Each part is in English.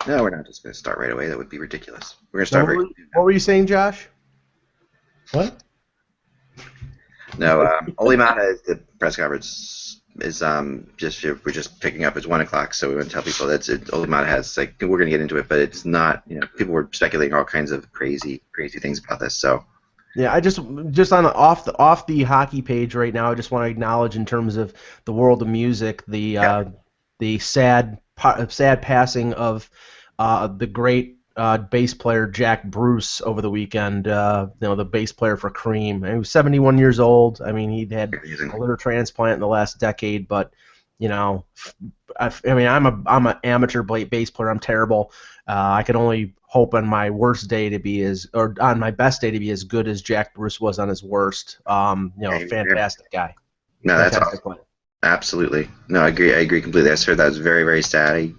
No, we're not just going to start right away. That would be ridiculous. We're going to Now, start very what were you saying, Josh? What? No, Olli Maatta is the press conference is just we're just picking up. It's 1 o'clock, so we want to tell people that Olli Maatta has like we're going to get into it, but it's not. People were speculating all kinds of crazy things about this. So Yeah, I just on off the hockey page right now. I just want to acknowledge in terms of the world of music yeah, the sad passing of the great bass player Jack Bruce over the weekend. The bass player for Cream. He was 71 years old. I mean, he'd had amazing. a liver transplant in the last decade, but you know, I mean, I'm an amateur bass player. I'm terrible. I could only hope on my worst day to be or on my best day to be as good as Jack Bruce was on his worst. Fantastic guy, No, that's fantastic awesome. player. Absolutely. No, I agree. I agree completely. I heard that was very sad. I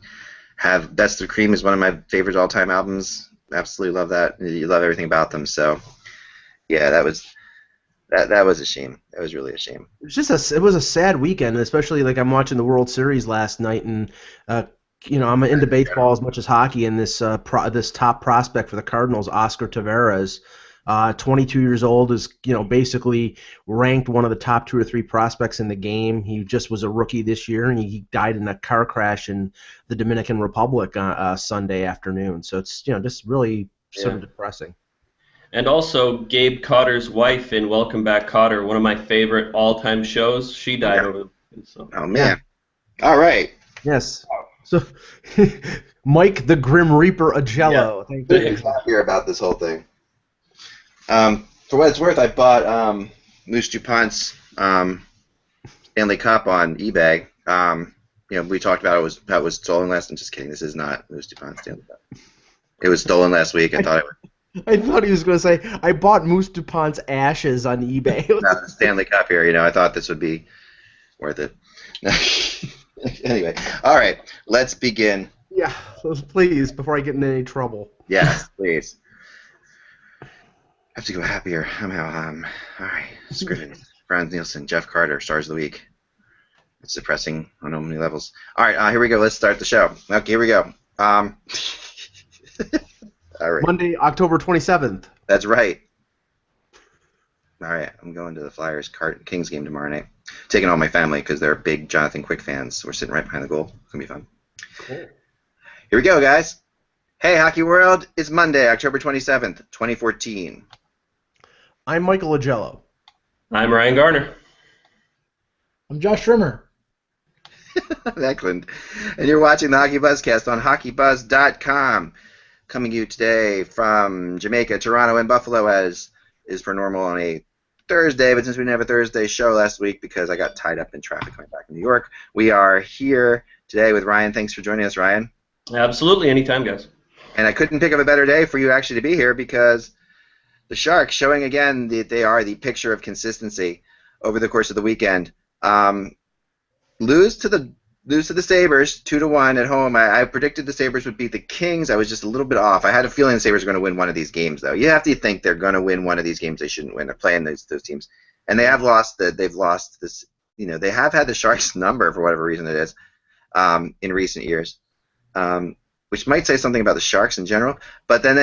have Best of Cream is one of my favorite all-time albums. Absolutely love that. You love everything about them. So yeah, that was a shame. That was really a shame. It was a sad weekend, especially like I'm watching the World Series last night, and I'm into baseball as much as hockey, and this top prospect for the Cardinals, Oscar Taveras, 22 years old, is basically ranked one of the top two or three prospects in the game. He just was a rookie this year, and he died in a car crash in the Dominican Republic Sunday afternoon. So it's just really sort Yeah. of depressing. And also, Gabe Cotter's wife in Welcome Back, Cotter, one of my favorite all-time shows. She died Yeah. over the weekend. So. Oh Yeah. man. All right. Yes. So, Mike the Grim Reaper Agello. Thank Couldn't you. be happier about this whole thing. For what it's worth, I bought Moose DuPont's Stanley Cup on eBay. We talked about that was stolen last. I'm just kidding. This is not Moose DuPont's Stanley Cup. It was stolen last week. I thought it was I thought he was going to say, I bought Moose DuPont's ashes on eBay. not the Stanley Cup here. I thought this would be worth it. Anyway, all right. Let's begin. Yeah, so please, before I get in any trouble. Yes, please. I have to go happier somehow. All right. Scriven, Franz Nielsen, Jeff Carter, Stars of the Week. It's depressing on so many levels. All right, here we go. Let's start the show. Okay, here we go. All right. Monday, October 27th. That's right. All right, I'm going to the Flyers Kings game tomorrow night. Taking all my family because they're big Jonathan Quick fans. We're sitting right behind the goal. It's going to be fun. Cool. Here we go, guys. Hey, Hockey World. It's Monday, October 27th, 2014. I'm Michael Agello. I'm Ryan Garner. I'm Josh Schrimmer. Excellent. And you're watching the Hockeybuzzcast on HockeyBuzz.com. Coming to you today from Jamaica, Toronto, and Buffalo, as is per normal on a Thursday. But since we didn't have a Thursday show last week because I got tied up in traffic coming back from New York, we are here today with Ryan. Thanks for joining us, Ryan. Absolutely, anytime, guys. And I couldn't pick up a better day for you actually to be here because the Sharks showing again that they are the picture of consistency over the course of the weekend. Lose to the Sabres 2-1 at home. I predicted the Sabres would beat the Kings. I was just a little bit off. I had a feeling the Sabres were going to win one of these games, though. You have to think they're going to win one of these games they shouldn't win. They're playing those teams, and they have lost. They've lost this. They have had the Sharks number for whatever reason it is in recent years, which might say something about the Sharks in general. But then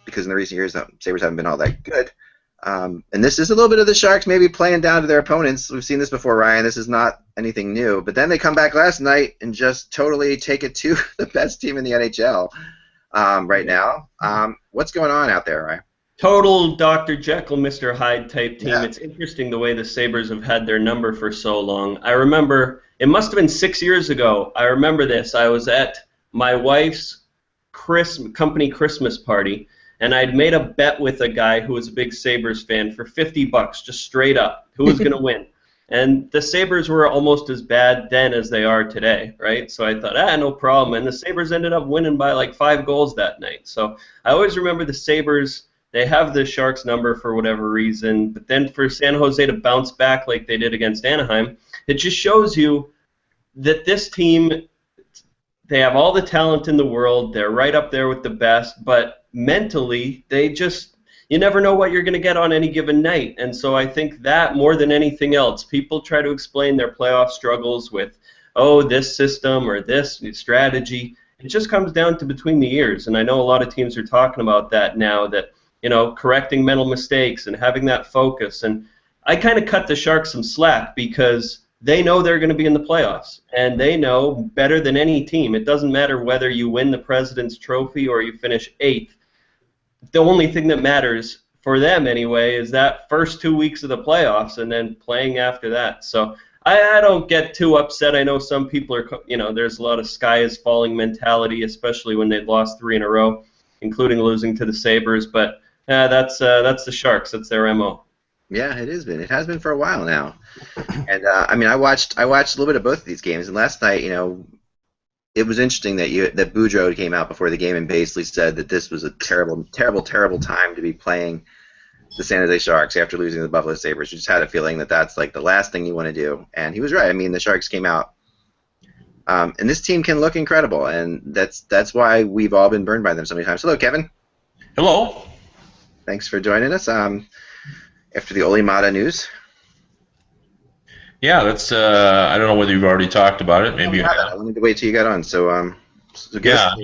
because in the recent years the Sabres haven't been all that good. And this is a little bit of the Sharks maybe playing down to their opponents. We've seen this before, Ryan. This is not anything new. But then they come back last night and just totally take it to the best team in the NHL right now. What's going on out there, Ryan? Total Dr. Jekyll, Mr. Hyde type team. Yeah. It's interesting the way the Sabres have had their number for so long. I remember, it must have been 6 years ago. I remember this. I was at my wife's company Christmas party, and I'd made a bet with a guy who was a big Sabres fan for $50, just straight up, who was going to win. And the Sabres were almost as bad then as they are today, right? So I thought, no problem. And the Sabres ended up winning by like 5 goals that night. So I always remember the Sabres. They have the Sharks number for whatever reason. But then for San Jose to bounce back like they did against Anaheim, it just shows you that this team, they have all the talent in the world. They're right up there with the best. But mentally, you never know what you're going to get on any given night. And so I think that more than anything else, people try to explain their playoff struggles with, this system or this strategy. it just comes down to between the ears. And I know a lot of teams are talking about that now, that, correcting mental mistakes and having that focus. And I kind of cut the Sharks some slack because they know they're going to be in the playoffs, and they know better than any team. It doesn't matter whether you win the President's Trophy or you finish 8th. The only thing that matters, for them anyway, is that first 2 weeks of the playoffs and then playing after that. So I don't get too upset. I know some people are, there's a lot of sky is falling mentality, especially when they've lost 3 in a row, including losing to the Sabres. But that's the Sharks. That's their MO. Yeah, it has been. It has been for a while now. And I watched a little bit of both of these games, and last night, it was interesting that Boudreau came out before the game and basically said that this was a terrible, terrible, terrible time to be playing the San Jose Sharks after losing to the Buffalo Sabres. You just had a feeling that that's like the last thing you want to do, and he was right. I mean, the Sharks came out, and this team can look incredible, and that's why we've all been burned by them so many times. Hello, Kevin. Hello. Thanks for joining us. After the Olli Maatta news. Yeah, that's. I don't know whether you've already talked about it. Maybe you have. I wanted to wait till you got on. So yeah.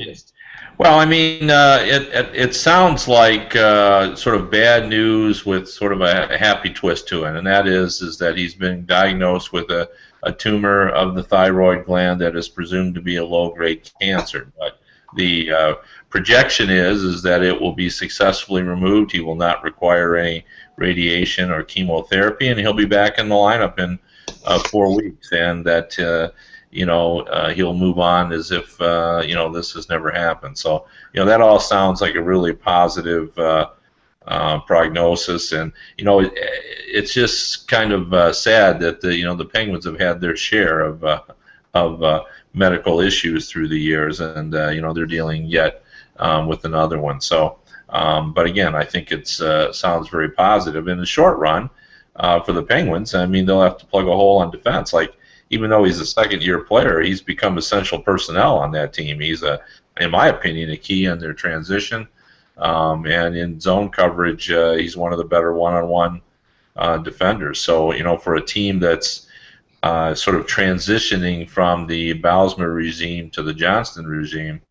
Well, I mean, it sounds like sort of bad news with sort of a happy twist to it, and that is that he's been diagnosed with a tumor of the thyroid gland that is presumed to be a low-grade cancer. But the projection is that it will be successfully removed. He will not require any radiation or chemotherapy, and he'll be back in the lineup in 4 weeks, and that he'll move on as if this has never happened. So that all sounds like a really positive prognosis, and it's just kind of sad that the Penguins have had their share of medical issues through the years, and they're dealing yet with another one. So. But again, I think it sounds very positive. In the short run, for the Penguins, I mean, they'll have to plug a hole on defense. Like, even though he's a second-year player, he's become essential personnel on that team. He's, in my opinion, a key in their transition. And in zone coverage, he's one of the better one-on-one defenders. So, for a team that's sort of transitioning from the Bausmer regime to the Johnston regime,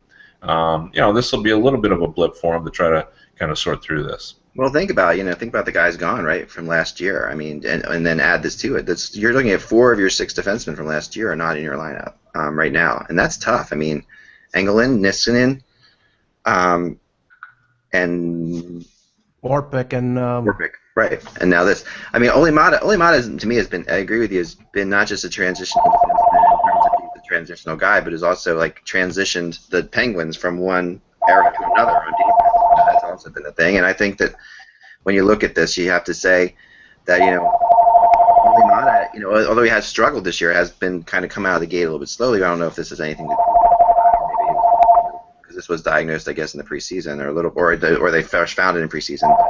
this will be a little bit of a blip for him to try to kind of sort through this. Well, think about the guys gone right from last year. I mean, and then add this to it. You're looking at 4 of your 6 defensemen from last year are not in your lineup right now, and that's tough. I mean, Engelin, Niskanen, and Orpik and Orpik, right? And now this. I mean, Olli Maatta to me has been. I agree with you. Has been not just a transitional defenseman in terms of he's a transitional guy, but has also like transitioned the Penguins from one era to another on defense. That's also been a thing, and I think that when you look at this, you have to say that Olli Maatta, although he has struggled this year, has been kind of come out of the gate a little bit slowly. I don't know if this has anything to do because this was diagnosed, I guess, in the preseason or they first found it in preseason. But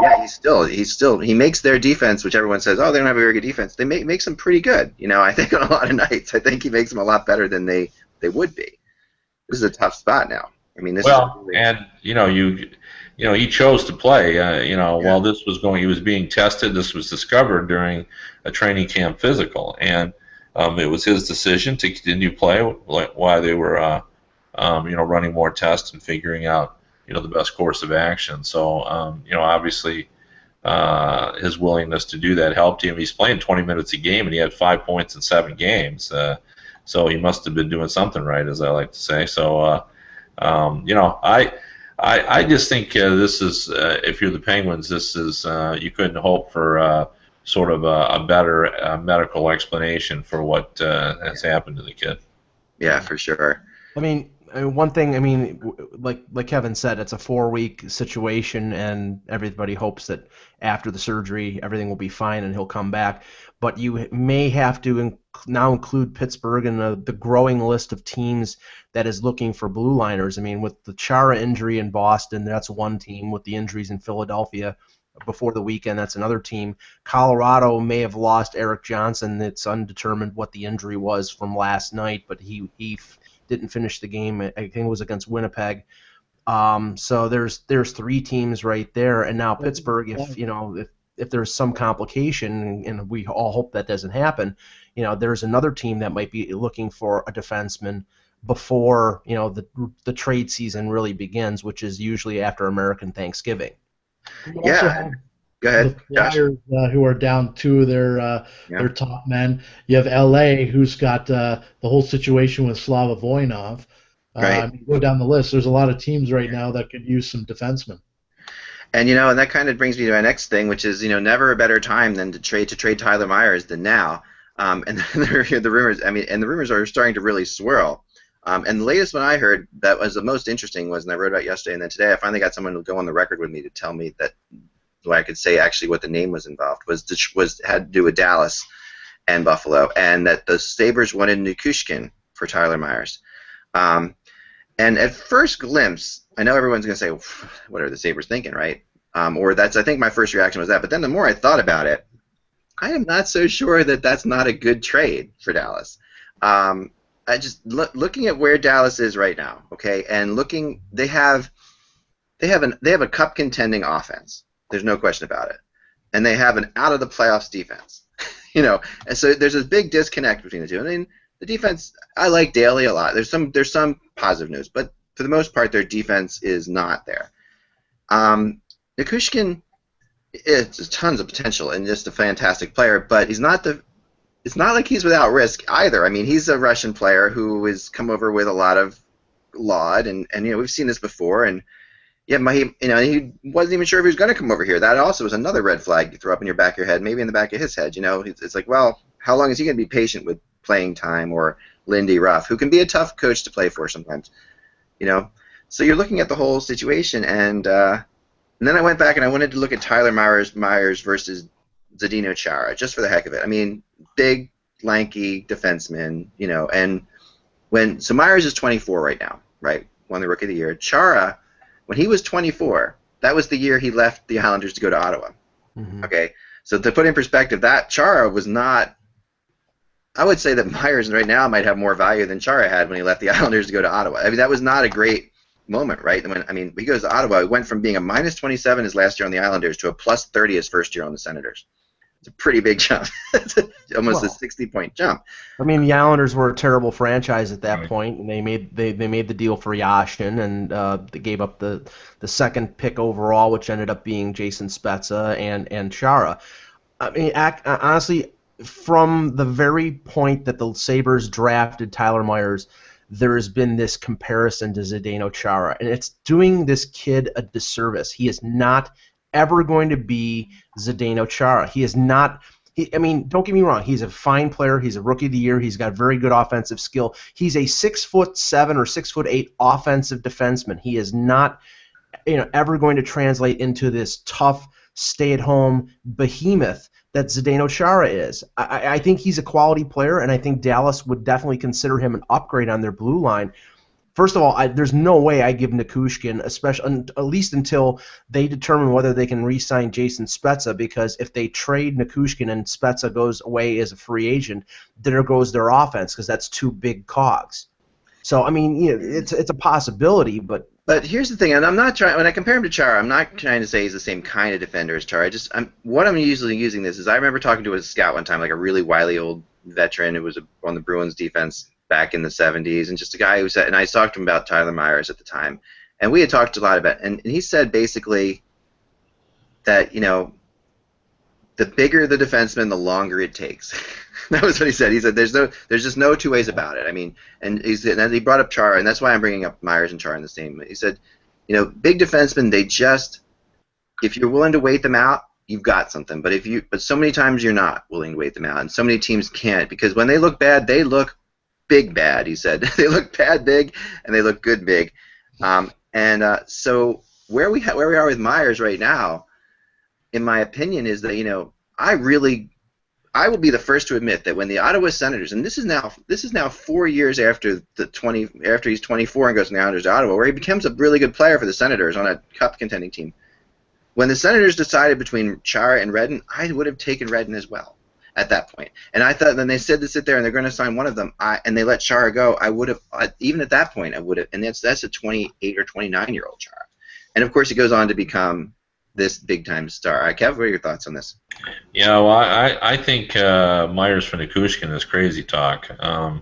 yeah, he makes their defense, which everyone says, oh, they don't have a very good defense. They makes them pretty good. I think on a lot of nights, I think he makes them a lot better than they would be. This is a tough spot now. I mean, and he chose to play. While this was going, he was being tested. This was discovered during a training camp physical, and it was his decision to continue play while they were, running more tests and figuring out, the best course of action. So, obviously, his willingness to do that helped him. He's playing 20 minutes a game, and he had 5 points in 7 games. So he must have been doing something right, as I like to say. So. I just think this is, if you're the Penguins, this is you couldn't hope for sort of a better medical explanation for what has happened to the kid. Yeah, for sure. I mean, one thing. I mean, like Kevin said, it's a 4-week situation, and everybody hopes that after the surgery everything will be fine and he'll come back. But you may have to now include Pittsburgh in the growing list of teams that is looking for blue liners. I mean, with the Chara injury in Boston, that's one team. With the injuries in Philadelphia before the weekend, that's another team. Colorado may have lost Eric Johnson. It's undetermined what the injury was from last night, but he didn't finish the game. I think it was against Winnipeg. So there's 3 teams right there, and now Pittsburgh. If there's some complication, and we all hope that doesn't happen, there's another team that might be looking for a defenseman. before the trade season really begins, which is usually after American Thanksgiving. You also Yeah. have Go the ahead, Josh. Flyers who are down two of Yeah. their top men. You have LA who's got the whole situation with Slava Voinov. Right. Go down the list. There's a lot of teams right now that could use some defensemen. And and that kind of brings me to my next thing, which is never a better time than to trade Tyler Myers than now. And the rumors, and the rumors are starting to really swirl. And the latest one I heard that was the most interesting was, and I wrote about yesterday, and then today I finally got someone to go on the record with me to tell me that, so I could say actually what the name was involved, had to do with Dallas and Buffalo, and that the Sabres wanted Nichushkin for Tyler Myers. And at first glimpse, I know everyone's going to say, what are the Sabres thinking, right? Or I think my first reaction was that. But then the more I thought about it, I am not so sure that that's not a good trade for Dallas. I just looking at where Dallas is right now, okay, and they have a cup contending offense. There's no question about it, and they have an out of the playoffs defense. And so there's this big disconnect between the two. I mean, the defense, I like Daly a lot. There's some positive news, but for the most part, their defense is not there. Nichushkin, it's tons of potential and just a fantastic player, but it's not like he's without risk either. I mean, he's a Russian player who has come over with a lot of laud, and we've seen this before, and he wasn't even sure if he was going to come over here. That also was another red flag you throw up in your back of your head, maybe in the back of his head. It's like, well, how long is he going to be patient with playing time? Or Lindy Ruff, who can be a tough coach to play for sometimes, So you're looking at the whole situation, and then I went back and I wanted to look at Tyler Myers versus Zdeno Chara, just for the heck of it. I mean, big, lanky defenseman, and so Myers is 24 right now, right? Won the Rookie of the Year. Chara, when he was 24, that was the year he left the Islanders to go to Ottawa. Mm-hmm. Okay, so to put in perspective, that Chara was not. I would say that Myers right now might have more value than Chara had when he left the Islanders to go to Ottawa. I mean, that was not a great moment, right? When he goes to Ottawa, he went from being a minus 27 his last year on the Islanders to a plus 30 his first year on the Senators. It's a pretty big jump. It's almost a 60-point jump. I mean, the Islanders were a terrible franchise at that point, and they made the deal for Yashin, and they gave up the second pick overall, which ended up being Jason Spezza and Chara. I mean, honestly, from the very point that the Sabres drafted Tyler Myers, there has been this comparison to Zdeno Chara, and it's doing this kid a disservice. He is not ever going to be Zdeno Chara. He is not. Don't get me wrong. He's a fine player. He's a Rookie of the Year. He's got very good offensive skill. He's a 6'7" or 6'8" offensive defenseman. He is not, ever going to translate into this tough, stay-at-home behemoth that Zdeno Chara is. I think he's a quality player, and I think Dallas would definitely consider him an upgrade on their blue line. First of all, there's no way I give Nichushkin, especially at least until they determine whether they can re-sign Jason Spezza, because if they trade Nichushkin and Spezza goes away as a free agent, there goes their offense, because that's two big cogs. So, it's a possibility, but... But here's the thing, and I'm not trying. When I compare him to Chara, I'm not trying to say he's the same kind of defender as Chara. What I'm usually using this is, I remember talking to a scout one time, like a really wily old veteran who was on the Bruins defense back in the 70s, and just a guy who said, and I talked to him about Tyler Myers at the time, and we had talked a lot about, and he said basically that the bigger the defenseman, the longer it takes. That was what he said. He said there's just no two ways about it. And he brought up Chara, and that's why I'm bringing up Myers and Chara in the same. He said, big defensemen, if you're willing to wait them out, you've got something. But so many times you're not willing to wait them out, and so many teams can't, because when they look bad, they look big bad. He said they look bad big, and they look good big. So where we are with Myers right now, in my opinion, is that I will be the first to admit that when the Ottawa Senators, and this is now 4 years after he's 24 and goes from the Islanders to Ottawa, where he becomes a really good player for the Senators on a cup contending team. When the Senators decided between Chara and Redden, I would have taken Redden as well at that point. And I thought, then they said to sit there and they're going to sign one of them, and they let Chara go. I would have, even at that point, I would have, and that's a 28 or 29-year-old Chara. And of course, he goes on to become this big-time star. Kev, what are your thoughts on this? Yeah, well, I think Myers for Nikushkin is crazy talk. I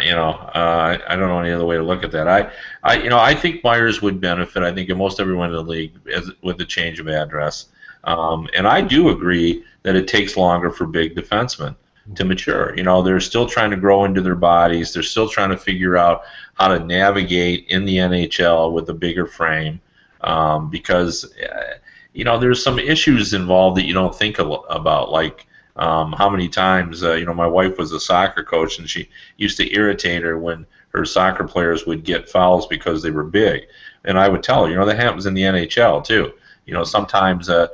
don't know any other way to look at that. I think Myers would benefit. I think most everyone in the league with the change of address. And I do agree that it takes longer for big defensemen to mature. They're still trying to grow into their bodies. They're still trying to figure out how to navigate in the NHL with a bigger frame, because there's some issues involved that you don't think about, like how many times, my wife was a soccer coach, and she used to irritate her when her soccer players would get fouls because they were big. And I would tell her, that happens in the NHL too. Sometimes, a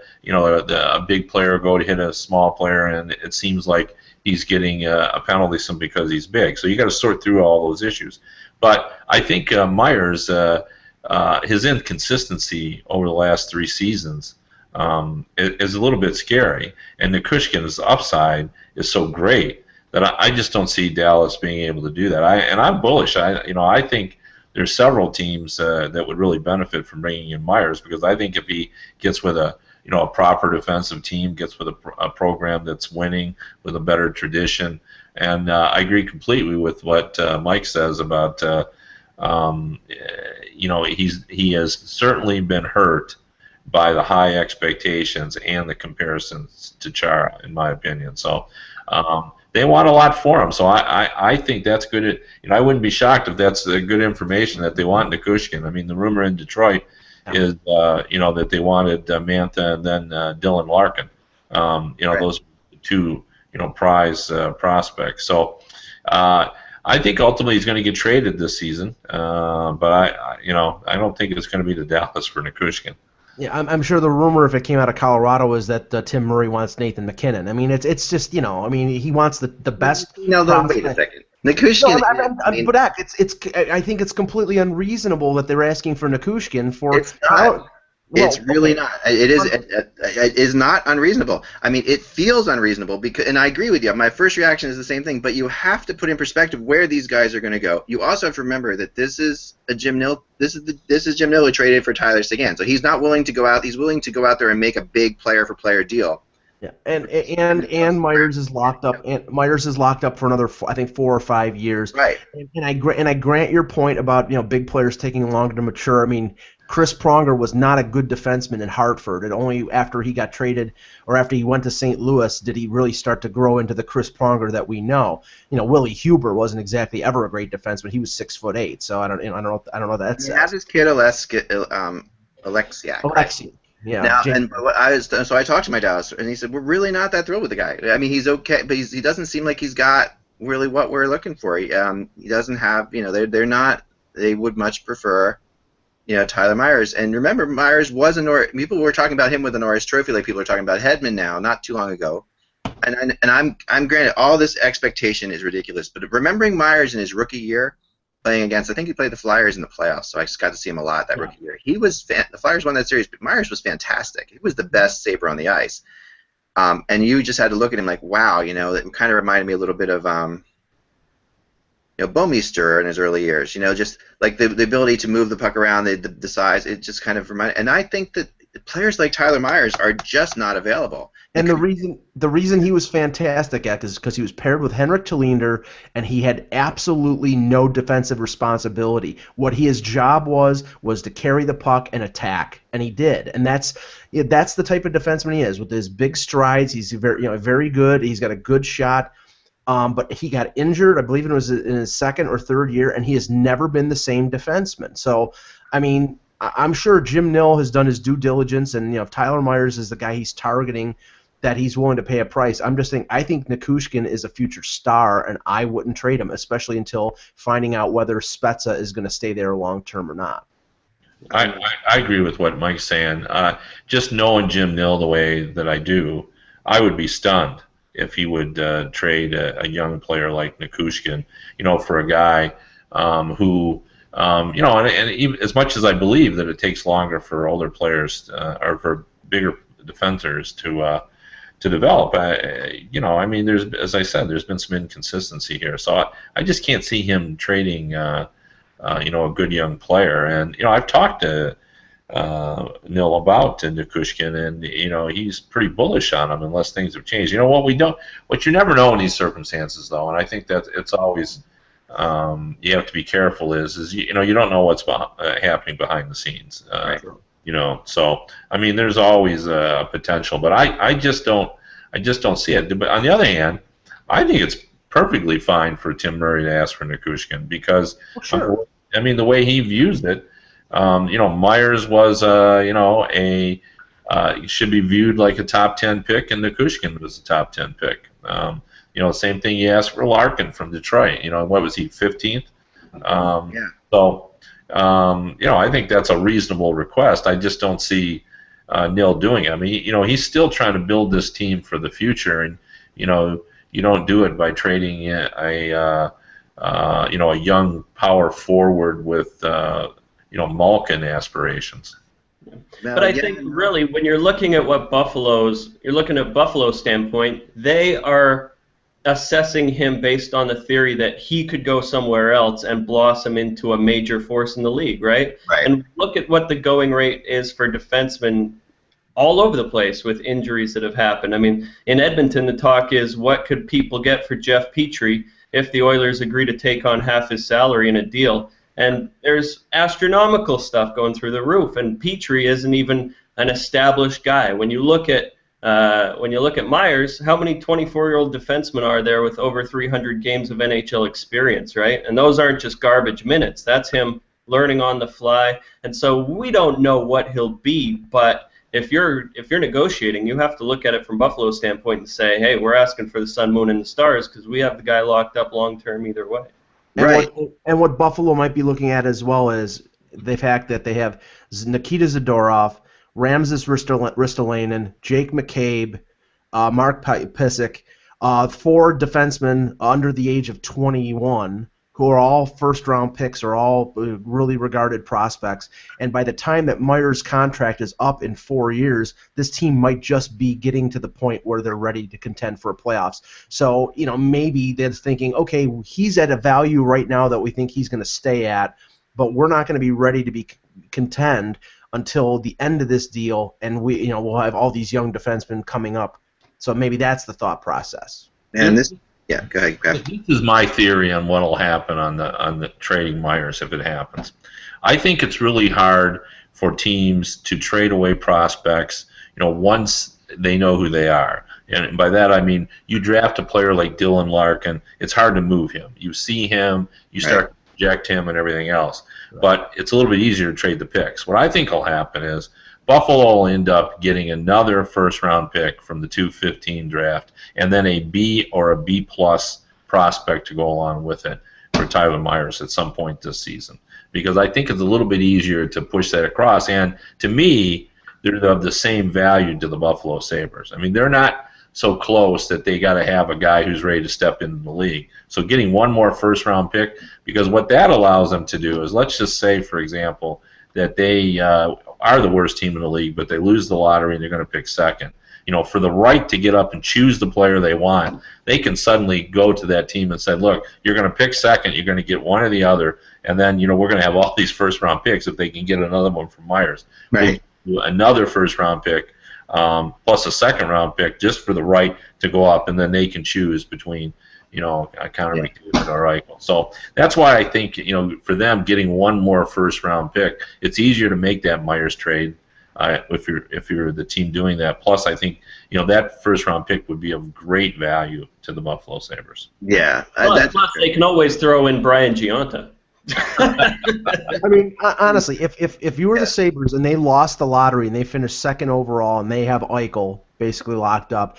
big player go to hit a small player, and it seems like he's getting a penalty because he's big. So you got to sort through all those issues. But I think Myers, his inconsistency over the last 3 seasons is a little bit scary. And Nikushkin's upside is so great that I just don't see Dallas being able to do that. I'm bullish. I think there's several teams that would really benefit from bringing in Myers, because I think if he gets with a proper defensive team, gets with a program that's winning with a better tradition, and I agree completely with what Mike says about he has certainly been hurt by the high expectations and the comparisons to Chara, in my opinion. So they want a lot for him. So I think that's good. I wouldn't be shocked if that's good information that they want Nikushkin. I mean, the rumor in Detroit is that they wanted Mantha and then Dylan Larkin. Right. Those two prize prospects. So I think ultimately he's going to get traded this season. But I don't think it's going to be to Dallas for Nikushkin. Yeah, I'm sure the rumor, if it came out of Colorado, is that Tim Murray wants Nathan McKinnon. I mean, it's just he wants the best. No, wait a second. Nikushkin. No, but I think it's completely unreasonable that they're asking for Nikushkin for. It's not. It's really not. It is not unreasonable. I mean, it feels unreasonable because, and I agree with you. My first reaction is the same thing. But you have to put in perspective where these guys are going to go. You also have to remember that this is Jim Nill. This is Jim Nill who traded for Tyler Seguin. So he's not willing to go out. He's willing to go out there and make a big player-for-player deal. Yeah, and Myers is locked up. And Myers is locked up for another, I think, 4 or 5 years. Right. And I grant your point about big players taking longer to mature. I mean, Chris Pronger was not a good defenseman in Hartford, and only after he got traded or after he went to St. Louis did he really start to grow into the Chris Pronger that we know. Willie Huber wasn't exactly ever a great defenseman. He was 6'8", so I don't know that. He has his kid Alexiak. Alexiak. Yeah. Now, so I talked to my dad, and he said we're really not that thrilled with the guy. I mean, he's okay, but he doesn't seem like he's got really what we're looking for. He doesn't have. They're not. They would much prefer. Tyler Myers. And remember, Myers was people were talking about him with a Norris Trophy like people are talking about Hedman now, not too long ago. And I'm granted, all this expectation is ridiculous, but remembering Myers in his rookie year playing against, I think he played the Flyers in the playoffs, so I just got to see him a lot that rookie year. He was the Flyers won that series, but Myers was fantastic. He was the best saver on the ice. And you just had to look at him like, wow, that kind of reminded me a little bit of Bouwmeester in his early years, just like the ability to move the puck around, the size, it just kind of reminded. And I think that players like Tyler Myers are just not available. And the reason he was fantastic is because he was paired with Henrik Tolinder, and he had absolutely no defensive responsibility. What his job was to carry the puck and attack, and he did. And that's the type of defenseman he is. With his big strides, he's very good. He's got a good shot. But he got injured, I believe it was in his second or third year, and he has never been the same defenseman. So, I mean, I'm sure Jim Nill has done his due diligence, and if Tyler Myers is the guy he's targeting, that he's willing to pay a price. I think Nikushkin is a future star, and I wouldn't trade him, especially until finding out whether Spezza is going to stay there long term or not. I agree with what Mike's saying. Just knowing Jim Nill the way that I do, I would be stunned if he would trade a young player like Nikushkin, for a guy who, and even, as much as I believe that it takes longer for older players or for bigger defenders to develop, I mean, as I said, there's been some inconsistency here. So I just can't see him trading, a good young player. And I've talked to nil about in Nikushkin, and he's pretty bullish on him unless things have changed. What you never know in these circumstances, though, and I think that it's always you have to be careful. Is you don't know what's happening behind the scenes. Right. So I mean, there's always a potential, but I just don't see it. But on the other hand, I think it's perfectly fine for Tim Murray to ask for Nikushkin because I mean the way he views it. Myers was, should be viewed like a top 10 pick, and Nikushkin was a top 10 pick. Same thing he asked for Larkin from Detroit. What was he, 15th? Yeah. So, I think that's a reasonable request. I just don't see Nil doing it. I mean, he's still trying to build this team for the future, and, you don't do it by trading a young power forward with, Malkin aspirations. But I think really when you're looking at Buffalo's standpoint, they are assessing him based on the theory that he could go somewhere else and blossom into a major force in the league, right? Right. And look at what the going rate is for defensemen all over the place with injuries that have happened. I mean, in Edmonton, the talk is what could people get for Jeff Petrie if the Oilers agree to take on half his salary in a deal? And there's astronomical stuff going through the roof, and Petrie isn't even an established guy. When you look at Myers, how many 24-year-old defensemen are there with over 300 games of NHL experience, right? And those aren't just garbage minutes. That's him learning on the fly. And so we don't know what he'll be, but if you're negotiating, you have to look at it from Buffalo's standpoint and say, hey, we're asking for the sun, moon, and the stars because we have the guy locked up long term either way. Right. And what Buffalo might be looking at as well is the fact that they have Nikita Zadorov, Ramses Ristolainen, Jake McCabe, Mark Pysyk, 4 defensemen under the age of 21 who are all first-round picks, are all really regarded prospects. And by the time that Myers' contract is up in 4 years, this team might just be getting to the point where they're ready to contend for playoffs. So, maybe they're thinking, okay, he's at a value right now that we think he's going to stay at, but we're not going to be ready to contend until the end of this deal, and we'll have all these young defensemen coming up. So maybe that's the thought process. And this. Yeah, go ahead, Graf. This is my theory on what will happen on the trading Myers if it happens. I think it's really hard for teams to trade away prospects, once they know who they are. And by that I mean you draft a player like Dylan Larkin, it's hard to move him. You see him, you start to project him and everything else. Right. But it's a little bit easier to trade the picks. What I think will happen is Buffalo will end up getting another first-round pick from the 2015 draft, and then a B or a B-plus prospect to go along with it for Tyler Myers at some point this season. Because I think it's a little bit easier to push that across. And to me, they're of the same value to the Buffalo Sabres. I mean, they're not so close that they got to have a guy who's ready to step into the league. So getting one more first-round pick, because what that allows them to do is, let's just say, for example, that they are the worst team in the league, but they lose the lottery and they're going to pick second. For the right to get up and choose the player they want, they can suddenly go to that team and say, look, you're going to pick second, you're going to get one or the other, and then, we're going to have all these first-round picks if they can get another one from Myers. Right. Another first-round pick plus a second-round pick just for the right to go up, and then they can choose between Connor McDavid or Eichel. So that's why I think, for them getting one more first-round pick, it's easier to make that Myers trade if you're the team doing that. Plus, I think, that first-round pick would be of great value to the Buffalo Sabres. Yeah. Plus, they can always throw in Brian Giunta. I mean, honestly, if you were the Sabres and they lost the lottery and they finished second overall and they have Eichel basically locked up,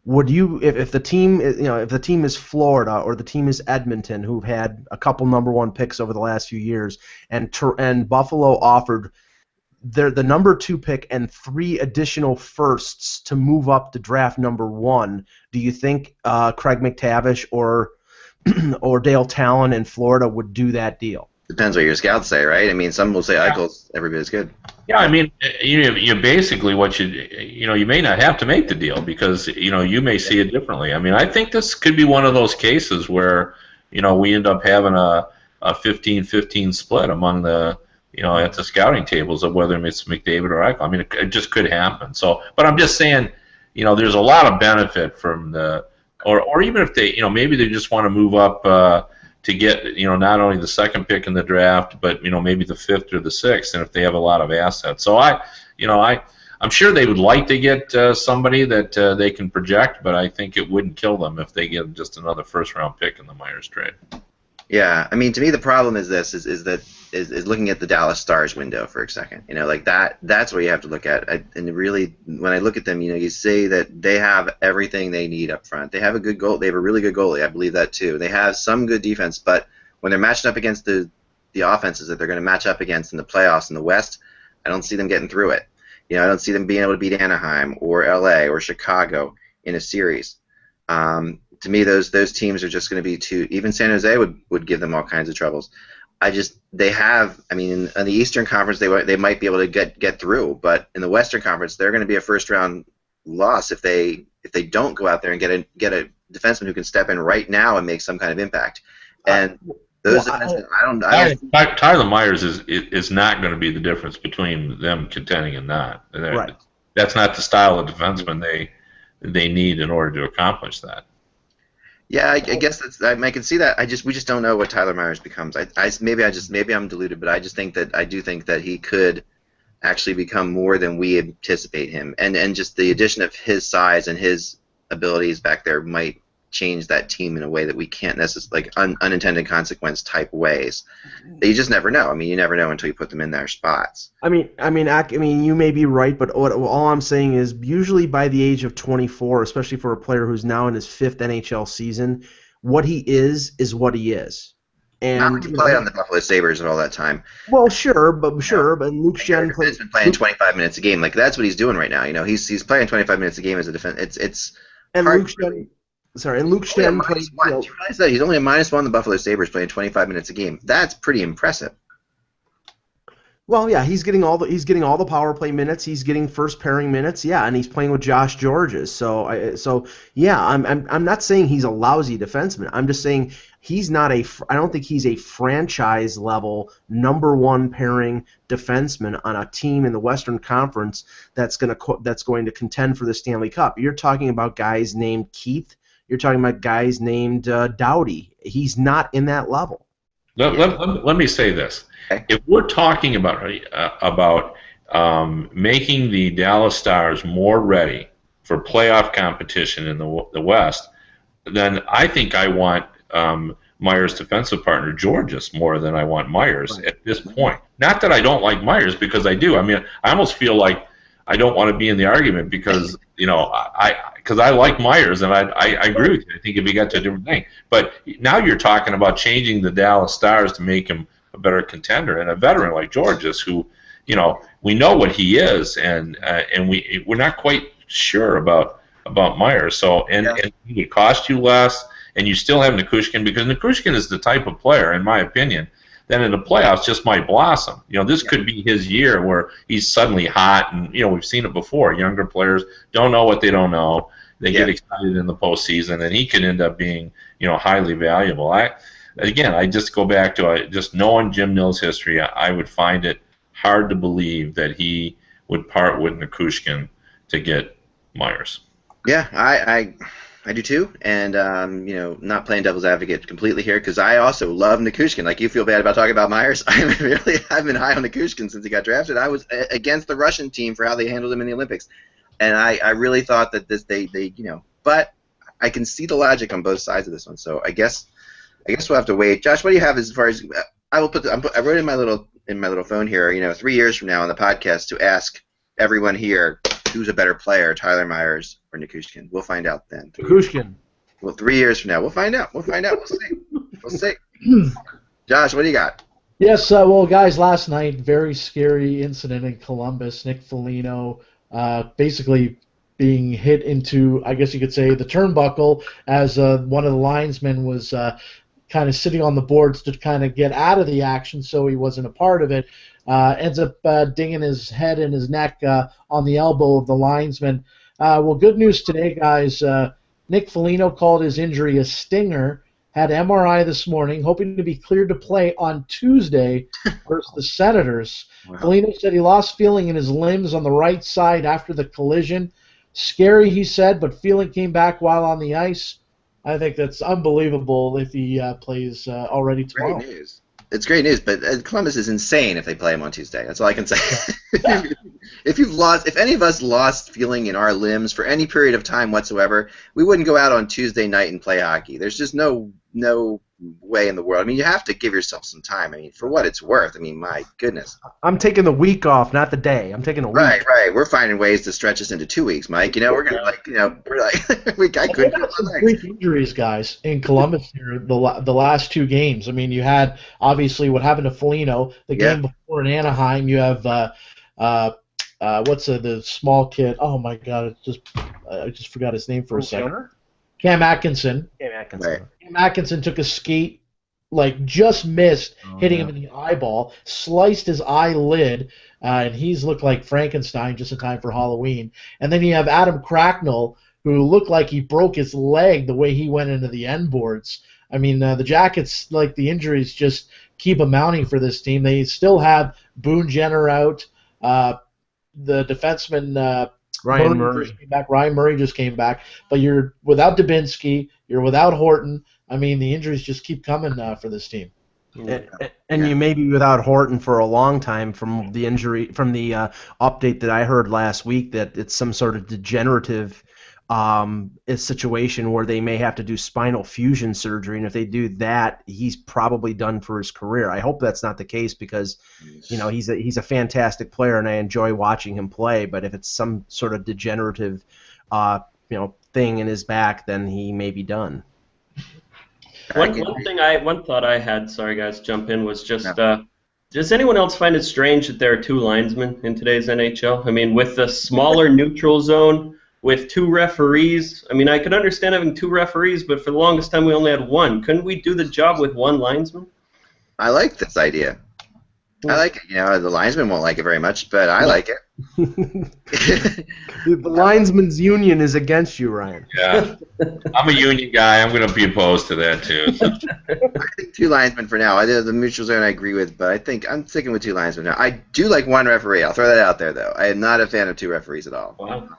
would you, if the team, if the team is Florida or the team is Edmonton, who've had a couple number 1 picks over the last few years, and Buffalo offered the number 2 pick and 3 additional firsts to move up to draft number 1, do you think Craig McTavish or Dale Talon in Florida would do that deal? Depends what your scouts say, right? I mean, some will say Eichel's every bit as good. Yeah, I mean, you basically you may not have to make the deal because you may see it differently. I mean, I think this could be one of those cases where we end up having a 15-15 split among the at the scouting tables of whether it's McDavid or Eichel. I mean, it just could happen. So, but I'm just saying, there's a lot of benefit from or even if they, maybe they just want to move up to get, not only the second pick in the draft, but maybe the 5th or the 6th, and if they have a lot of assets. So I'm sure they would like to get somebody that they can project, but I think it wouldn't kill them if they get just another first-round pick in the Myers trade. Yeah, I mean, to me, the problem is this: is looking at the Dallas Stars window for a second. Like that. That's what you have to look at. And really, when I look at them, you say that they have everything they need up front. They have a good goal. They have a really good goalie. I believe that too. They have some good defense, but when they're matched up against the offenses that they're going to match up against in the playoffs in the West, I don't see them getting through it. I don't see them being able to beat Anaheim or LA or Chicago in a series. To me, those teams are just going to be too. Even San Jose would give them all kinds of troubles. They have. I mean, in the Eastern Conference, they might be able to get through, but in the Western Conference, they're going to be a first round loss if they don't go out there and get a defenseman who can step in right now and make some kind of impact. And those defensemen, I don't. Tyler Myers is not going to be the difference between them contending and not. Right. That's not the style of defenseman they need in order to accomplish that. Yeah, I guess I can see that. We just don't know what Tyler Myers becomes. Maybe I'm deluded, but I do think that he could actually become more than we anticipate him, and just the addition of his size and his abilities back there might change that team in a way that we can't necessarily, like unintended consequence type ways. You just never know. I mean, you never know until you put them in their spots. I mean, you may be right, but all I'm saying is usually by the age of 24, especially for a player who's now in his 5th NHL season, what he is what he is. And not when you play on the Buffalo Sabres and all that time. Well, sure, but Luke Schenn has been playing 25 minutes a game. Like that's what he's doing right now. He's playing 25 minutes a game as a defense. It's and hard. Luke Schenn. Sorry, and Luke Schenn played. Do you realize that he's only a -1 the Buffalo Sabres playing 25 minutes a game? That's pretty impressive. Well, yeah, he's getting all the power play minutes. He's getting first pairing minutes. Yeah, and he's playing with Josh Georges. So yeah, I'm not saying he's a lousy defenseman. I'm just saying he's not I don't think he's a franchise level #1 pairing defenseman on a team in the Western Conference that's going to contend for the Stanley Cup. You're talking about guys named Keith. You're talking about guys named Doughty. He's not in that level. Let me say this. If we're talking about making the Dallas Stars more ready for playoff competition in the West, then I think I want Myers' defensive partner Georges more than I want Myers at this point. Not that I don't like Myers, because I do. I mean, I almost feel like I don't want to be in the argument because because I like Myers, and I agree with you. I think if he got to a different thing, but now you're talking about changing the Dallas Stars to make him a better contender, and a veteran like Georges, who we know what he is, and we're not quite sure about Myers. So and he would cost you less, and you still have Nichushkin, because Nichushkin is the type of player, in my opinion, that in the playoffs just might blossom. This could be his year where he's suddenly hot, and we've seen it before. Younger players don't know what they don't know. They get excited in the postseason, and he could end up being highly valuable. I just go back to just knowing Jim Nill's history. I would find it hard to believe that he would part with Nichushkin to get Myers. Yeah, I do too, and not playing devil's advocate completely here, because I also love Nichushkin. Like, you feel bad about talking about Myers. I've been high on Nichushkin since he got drafted. I was against the Russian team for how they handled him in the Olympics, and I really thought that but I can see the logic on both sides of this one. So I guess we'll have to wait. Josh, what do you have as far as I wrote in my little phone here, 3 years from now on the podcast to ask everyone here who's a better player, Tyler Myers or Nichushkin. We'll find out then. Nichushkin. Well, 3 years from now, we'll find out. We'll see. We'll see. Josh, what do you got? Yes, well, guys, last night, very scary incident in Columbus. Nick Foligno basically being hit into, I guess you could say, the turnbuckle as one of the linesmen was kind of sitting on the boards to kind of get out of the action, so he wasn't a part of it. Ends up dinging his head and his neck on the elbow of the linesman. Well, good news today, guys. Nick Foligno called his injury a stinger, had MRI this morning, hoping to be cleared to play on Tuesday versus the Senators. Wow. Foligno said he lost feeling in his limbs on the right side after the collision. Scary, he said, but feeling came back while on the ice. I think that's unbelievable if he plays already tomorrow. Great news. It's great news, but Columbus is insane if they play him on Tuesday. That's all I can say. If any of us lost feeling in our limbs for any period of time whatsoever, we wouldn't go out on Tuesday night and play hockey. There's just no way in the world. I mean, you have to give yourself some time. I mean, for what it's worth. I mean, my goodness. I'm taking the week off, not the day. I'm taking a week. Right. We're finding ways to stretch this into 2 weeks, Mike. We're gonna I couldn't got some brief injuries, guys, in Columbus here the last 2 games. I mean, you had obviously what happened to Foligno. The game before in Anaheim, you have what's the small kid? Oh my God, I just forgot his name for a second. Cam Atkinson. Right. Cam Atkinson took a skate, just missed, hitting him in the eyeball, sliced his eyelid, and he's looked like Frankenstein just in time for Halloween. And then you have Adam Cracknell, who looked like he broke his leg the way he went into the end boards. I mean, the Jackets, the injuries just keep mounting for this team. They still have Boone Jenner out. The defenseman Ryan Murray just came back. Ryan Murray just came back. But you're without Dubinsky. You're without Horton. I mean, the injuries just keep coming for this team. And you may be without Horton for a long time from the injury, from the update that I heard last week that it's some sort of degenerative situation where they may have to do spinal fusion surgery, and if they do that, he's probably done for his career. I hope that's not the case because, he's a fantastic player and I enjoy watching him play. But if it's some sort of degenerative, thing in his back, then he may be done. One thought I had, sorry guys, jump in, was just, does anyone else find it strange that there are 2 linesmen in today's NHL? I mean, with the smaller neutral zone, with 2 referees, I mean, I could understand having 2 referees, but for the longest time we only had 1. Couldn't we do the job with 1 linesman? I like this idea. I like it. The linesman won't like it very much, but I like it. The linesman's union is against you, Ryan. Yeah. I'm a union guy. I'm going to be opposed to that, too. I think 2 linesmen for now. The neutral zone I agree with, but I think I'm sticking with 2 linesmen now. I do like 1 referee. I'll throw that out there, though. I am not a fan of 2 referees at all. Wow.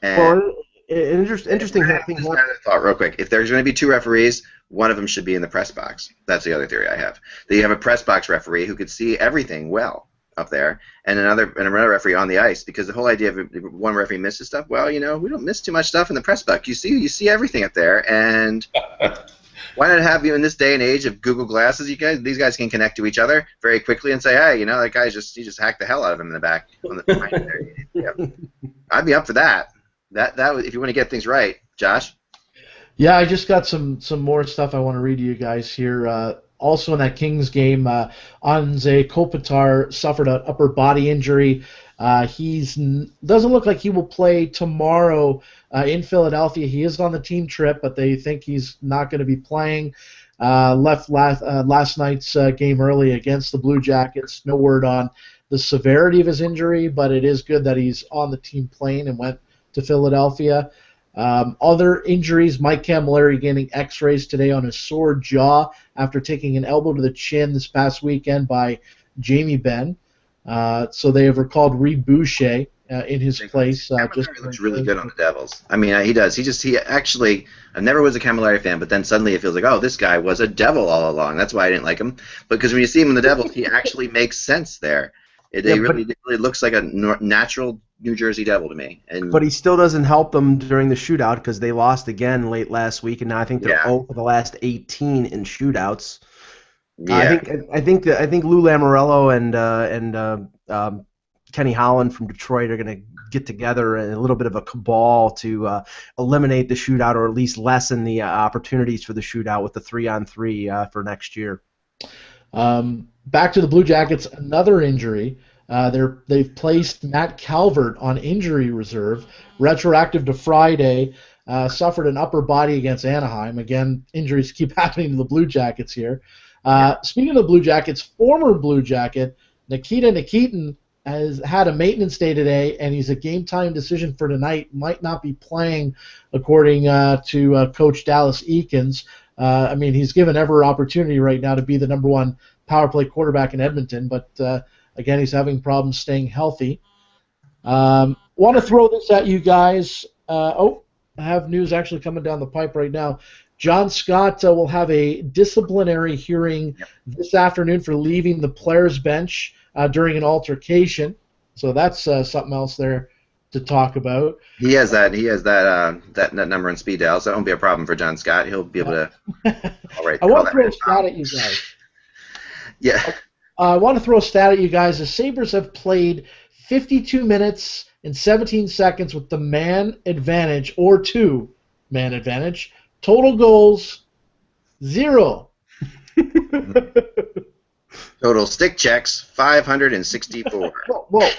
Well, interesting thing. Just another thought, real quick. If there's going to be 2 referees, one of them should be in the press box. That's the other theory I have. That you have a press box referee who could see everything well up there, and another referee on the ice. Because the whole idea of if one referee misses stuff, well, we don't miss too much stuff in the press box. You see everything up there, and why not have you in this day and age of Google Glasses? These guys can connect to each other very quickly and say, hey, that guy just hacked the hell out of him in the back on the behind there. Yeah. I'd be up for that. That if you want to get things right, Josh. Yeah, I just got some more stuff I want to read to you guys here. Also in that Kings game, Anze Kopitar suffered an upper body injury. Doesn't look like he will play tomorrow in Philadelphia. He is on the team trip, but they think he's not going to be playing. Left last night's game early against the Blue Jackets. No word on the severity of his injury, but it is good that he's on the team plane and went to Philadelphia. Other injuries, Mike Camilleri getting x-rays today on his sore jaw after taking an elbow to the chin this past weekend by Jamie Benn. So they have recalled Reed Boucher in his place. Looks really good on the Devils. I mean, he does. He actually, I never was a Camilleri fan, but then suddenly it feels like, oh, this guy was a Devil all along. That's why I didn't like him. Because when you see him in the Devils, he actually makes sense there. It really looks like a natural New Jersey Devil to me. But he still doesn't help them during the shootout because they lost again late last week, and now I think they're 0 for the last 18 in shootouts. Yeah. I think Lou Lamoriello and Kenny Holland from Detroit are going to get together in a little bit of a cabal to eliminate the shootout, or at least lessen the opportunities for the shootout with the 3-on-3 for next year. Back to the Blue Jackets, another injury. They've placed Matt Calvert on injury reserve, retroactive to Friday. Suffered an upper body against Anaheim. Again, injuries keep happening to the Blue Jackets here. Speaking of the Blue Jackets, former Blue Jacket Nikita Nikitin has had a maintenance day today, and he's a game-time decision for tonight. Might not be playing, according to Coach Dallas Eakins. I mean, he's given every opportunity right now to be the number one power play quarterback in Edmonton, but again, he's having problems staying healthy. Want to throw this at you guys. I have news actually coming down the pipe right now. John Scott will have a disciplinary hearing this afternoon for leaving the players' bench during an altercation. So that's something else there to talk about. He has that number on speed dial, so it won't be a problem for John Scott. He'll be able to. All right. I want to throw a stat at you guys. Yeah. I want to throw a stat at you guys. The Sabres have played 52 minutes and 17 seconds with the man advantage or two-man advantage. Total goals, 0. Total stick checks, 564. Well,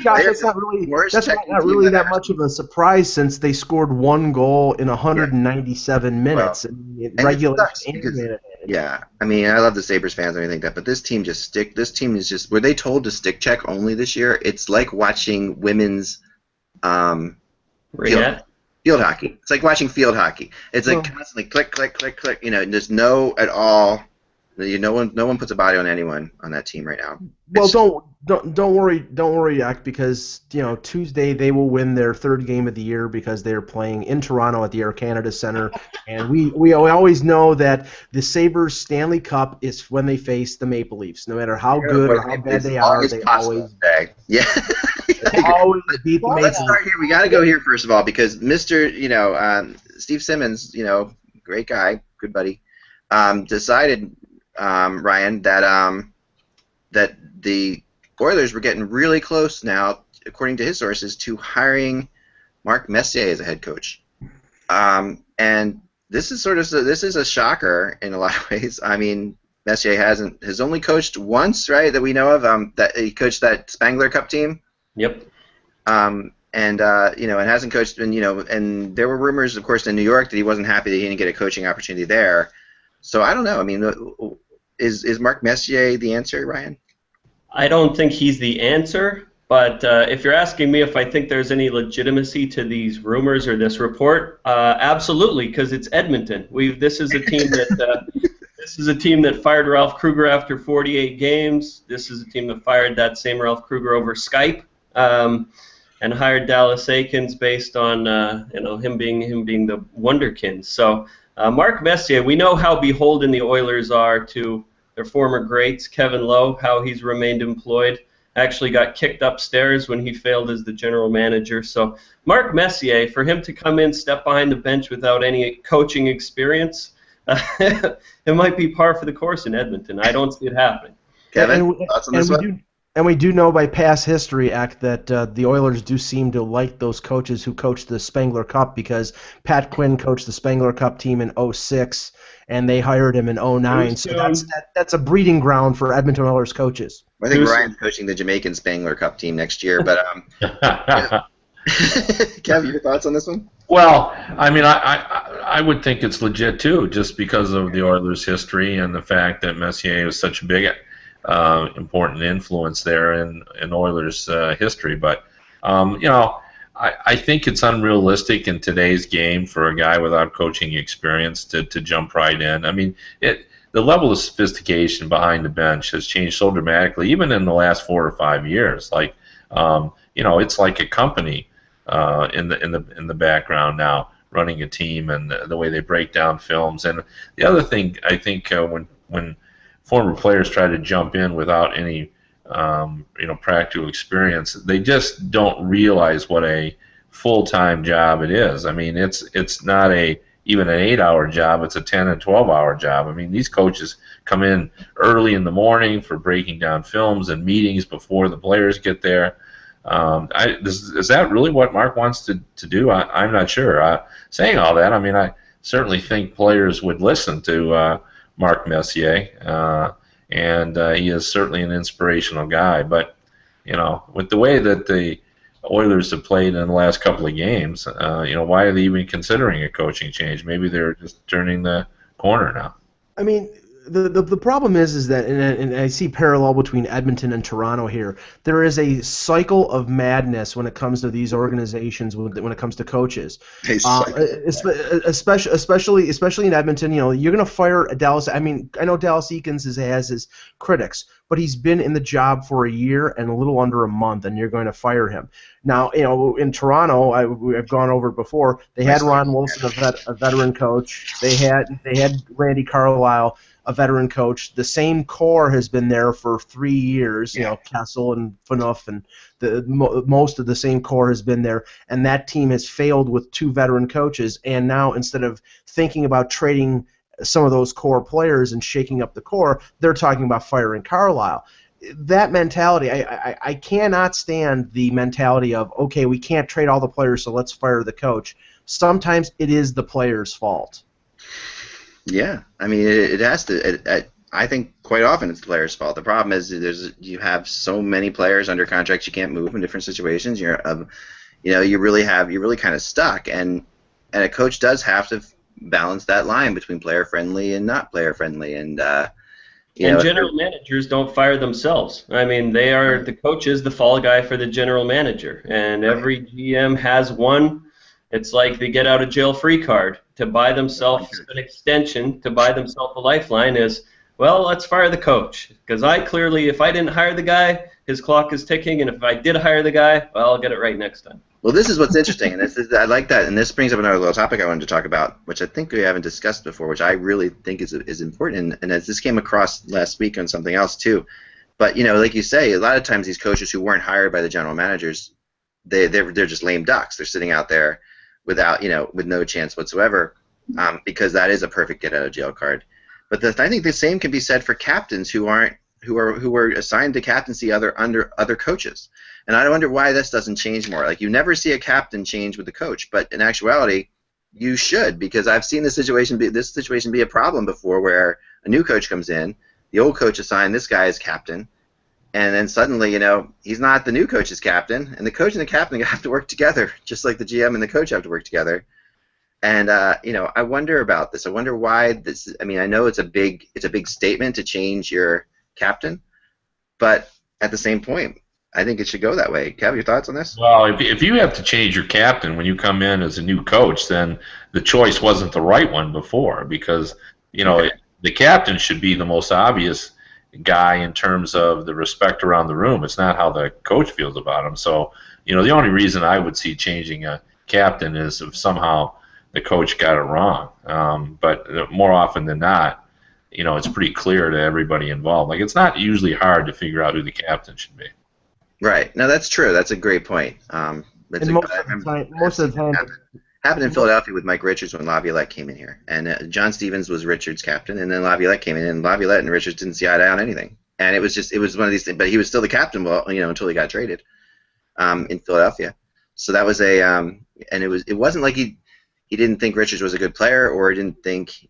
gosh, that's not really that much of a surprise since they scored 1 goal in 197 minutes in regulation. Yeah, I mean, I love the Sabres fans and everything like that, but this team is just, were they told to stick check only this year? It's like watching women's field hockey. It's like watching field hockey. It's like constantly click, click, click, click. You know, there's no at all. No one puts a body on anyone on that team right now. Well, don't worry, Yak, because Tuesday they will win their 3rd game of the year because they're playing in Toronto at the Air Canada Centre, and we always know that the Sabres Stanley Cup is when they face the Maple Leafs. No matter how good or how bad they are, they always they always beat the Maple Leafs. Let's start here. We got to go here first of all because Mr. Steve Simmons, great guy, good buddy, decided. Ryan, that the Oilers were getting really close now, according to his sources, to hiring Mark Messier as a head coach. And this is a shocker in a lot of ways. I mean, Messier has only coached once, right, that we know of. That he coached that Spangler Cup team. Yep. And hasn't coached, and there were rumors, of course, in New York that he wasn't happy that he didn't get a coaching opportunity there. So I don't know. I mean, is Mark Messier the answer, Ryan? I don't think he's the answer, but if you're asking me if I think there's any legitimacy to these rumors or this report, absolutely, because it's Edmonton. This is a team that fired Ralph Kruger after 48 games. This is a team that fired that same Ralph Kruger over Skype, and hired Dallas Aikens based on him being the wonderkin. So. Mark Messier, we know how beholden the Oilers are to their former greats. Kevin Lowe, how he's remained employed, actually got kicked upstairs when he failed as the general manager. So Mark Messier, for him to come in, step behind the bench without any coaching experience, it might be par for the course in Edmonton. I don't see it happening. Kevin, thoughts on this one? And we do know by past history, that the Oilers do seem to like those coaches who coached the Spangler Cup because Pat Quinn coached the Spangler Cup team in 2006, and they hired him in 2009. So that's a breeding ground for Edmonton Oilers coaches. I think Ryan's coaching the Jamaican Spangler Cup team next year, but Kev, your thoughts on this one? Well, I mean, I would think it's legit too, just because of the Oilers' history and the fact that Messier was such a big important influence there in Oilers' history. But, I think it's unrealistic in today's game for a guy without coaching experience to jump right in. I mean, the level of sophistication behind the bench has changed so dramatically, even in the last 4 or 5 years. Like, it's like a company in the background now, running a team and the way they break down films. And the other thing, I think, when former players try to jump in without any practical experience, they just don't realize what a full-time job it is. I mean, it's not even an 8-hour job, it's a 10 and 12-hour job. I mean, these coaches come in early in the morning for breaking down films and meetings before the players get there. Is that really what Mark wants to do? I'm not sure. Saying all that, I mean, I certainly think players would listen to Mark Messier, and he is certainly an inspirational guy. But, with the way that the Oilers have played in the last couple of games, why are they even considering a coaching change? Maybe they're just turning the corner now. I mean, The problem is that, and I see parallel between Edmonton and Toronto here. There is a cycle of madness when it comes to these organizations when it comes to coaches, especially in Edmonton. You know, you're going to fire Dallas. I mean, I know Dallas Eakins has his critics, but he's been in the job for a year and a little under a month, and you're going to fire him. Now, you know, in Toronto, I've gone over it before. They had Ron Wilson, a veteran coach. They had Randy Carlisle, a veteran coach. The same core has been there for 3 years. You know, Kessel and Phaneuf, and most of the same core has been there. And that team has failed with 2 veteran coaches. And now, instead of thinking about trading some of those core players and shaking up the core, they're talking about firing Carlisle. That mentality, I cannot stand the mentality of, okay, we can't trade all the players, so let's fire the coach. Sometimes it is the player's fault. Yeah, I mean, it has to. I think quite often it's the player's fault. The problem is you have so many players under contracts you can't move in different situations. You're really kind of stuck, and a coach does have to balance that line between player friendly and not player friendly, and general managers don't fire themselves. I mean, the coach is the fall guy for the general manager, and every GM has one. It's like they get out of jail free card. To buy themselves an extension, to buy themselves a lifeline is, well, let's fire the coach. Because if I didn't hire the guy, his clock is ticking, and if I did hire the guy, well, I'll get it right next time. Well, this is what's interesting, and I like that, and this brings up another little topic I wanted to talk about, which I think we haven't discussed before, which I really think is important, and as this came across last week on something else too. But like you say, a lot of times these coaches who weren't hired by the general managers, they're just lame ducks. They're sitting out there without with no chance whatsoever, because that is a perfect get out of jail card. But I think the same can be said for captains who were assigned to captaincy under other coaches. And I wonder why this doesn't change more. Like, you never see a captain change with the coach, but in actuality, you should, because I've seen this situation be a problem before, where a new coach comes in, the old coach assigned this guy as captain, and then suddenly, he's not the new coach's captain, and the coach and the captain have to work together, just like the GM and the coach have to work together. And I wonder about this. I wonder why this. I mean, I know it's a big statement to change your captain, but at the same point, I think it should go that way. Kev, your thoughts on this? Well, if you have to change your captain when you come in as a new coach, then the choice wasn't the right one before, because the captain should be the most obvious guy in terms of the respect around the room. It's not how the coach feels about him. So the only reason I would see changing a captain is if somehow the coach got it wrong. But more often than not, it's pretty clear to everybody involved. Like, it's not usually hard to figure out who the captain should be. Right. No, that's true. That's a great point. Most of the time, happened in Philadelphia with Mike Richards when Laviolette came in here, and John Stevens was Richards' captain, and then Laviolette came in, and Laviolette and Richards didn't see eye to eye on anything, and it was one of these things. But he was still the captain, until he got traded in Philadelphia. So that was and it wasn't like he didn't think Richards was a good player, or didn't think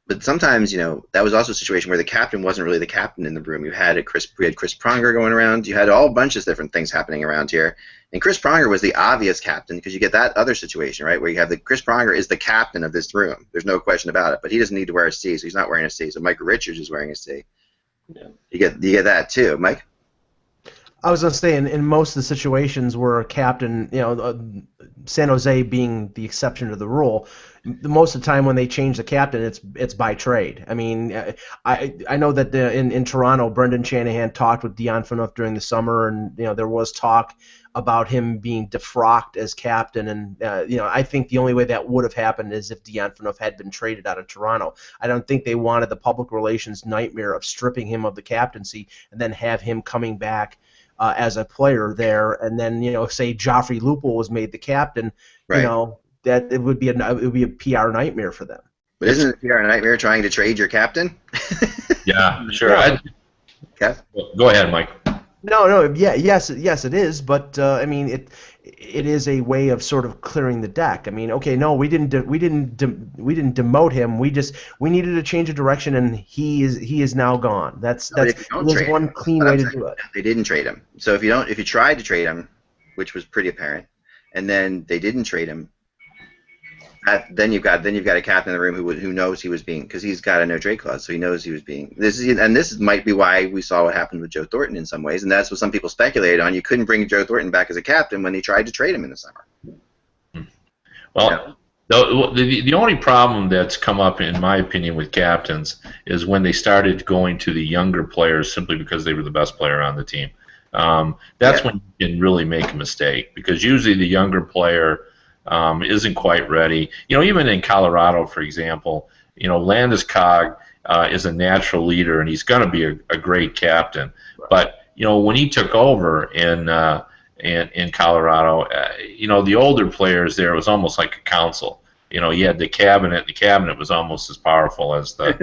But sometimes, that was also a situation where the captain wasn't really the captain in the room. We had Chris Pronger going around. You had a whole bunch of different things happening around here. And Chris Pronger was the obvious captain, because you get that other situation, right, where you have Chris Pronger is the captain of this room. There's no question about it. But he doesn't need to wear a C, so he's not wearing a C. So Mike Richards is wearing a C. Yeah. You get that too, Mike? I was going to say, in most of the situations where a captain, San Jose being the exception to the rule, most of the time when they change the captain, it's by trade. I mean, I know that in Toronto, Brendan Shanahan talked with Dion Phaneuf during the summer, and there was talk about him being defrocked as captain, and I think the only way that would have happened is if Dion Phaneuf had been traded out of Toronto. I don't think they wanted the public relations nightmare of stripping him of the captaincy and then have him coming back as a player there, and then say Joffrey Lupul was made the captain, right. That it would be a PR nightmare for them. But isn't it a PR nightmare trying to trade your captain? Yeah, sure. Okay. Go ahead, Mike. No, yes, it is, but I mean, it is a way of sort of clearing the deck. I mean, okay, no, we didn't demote him. We needed to change of direction, and he is now gone. That's one clean way to do it. They didn't trade him. So if you tried to trade him, which was pretty apparent, and then they didn't trade him, then you've got a captain in the room who knows he was being, because he's got a no trade clause, so he knows he was being. This might be why we saw what happened with Joe Thornton in some ways, and that's what some people speculated on. You couldn't bring Joe Thornton back as a captain when they tried to trade him in the summer. Well, the only problem that's come up, in my opinion, with captains is when they started going to the younger players simply because they were the best player on the team. That's when you can really make a mistake, because usually the younger player isn't quite ready. Even in Colorado, for example, Landeskog is a natural leader, and he's going to be a great captain. But when he took over in Colorado, the older players there, was almost like a council. You had the cabinet. And the cabinet was almost as powerful as the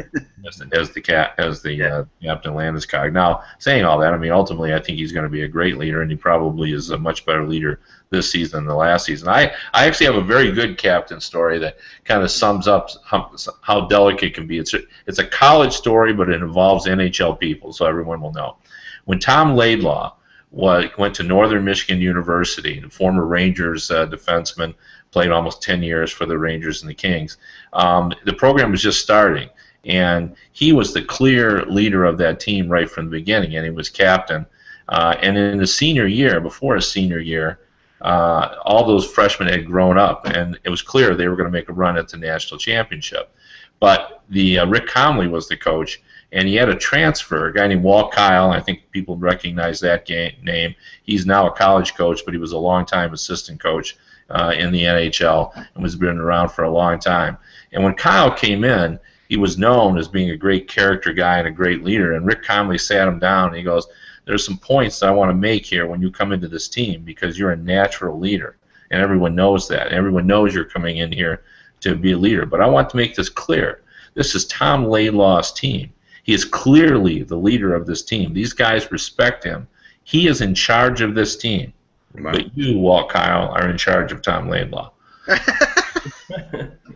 Captain Landeskog. Now, saying all that, ultimately, I think he's going to be a great leader, and he probably is a much better leader this season than the last season. I actually have a very good captain story that kind of sums up how delicate it can be. It's a college story, but it involves NHL people, so everyone will know. When Tom Laidlaw went to Northern Michigan University, the former Rangers defenseman, played almost 10 years for the Rangers and the Kings. The program was just starting, and he was the clear leader of that team right from the beginning, and he was captain. And in his senior year, before his senior year, all those freshmen had grown up, and it was clear they were going to make a run at the national championship. But Rick Comley was the coach, and he had a transfer, a guy named Walt Kyle. I think people recognize that name. He's now a college coach, but he was a longtime assistant coach in the NHL and has been around for a long time. And when Kyle came in, he was known as being a great character guy and a great leader. And Rick Comley sat him down, and he goes, "There's some points that I want to make here when you come into this team, because you're a natural leader, and everyone knows that. And everyone knows you're coming in here to be a leader. But I want to make this clear. This is Tom Laidlaw's team. He is clearly the leader of this team. These guys respect him. He is in charge of this team. Wow. But you, Walt Kyle, are in charge of Tom Laidlaw."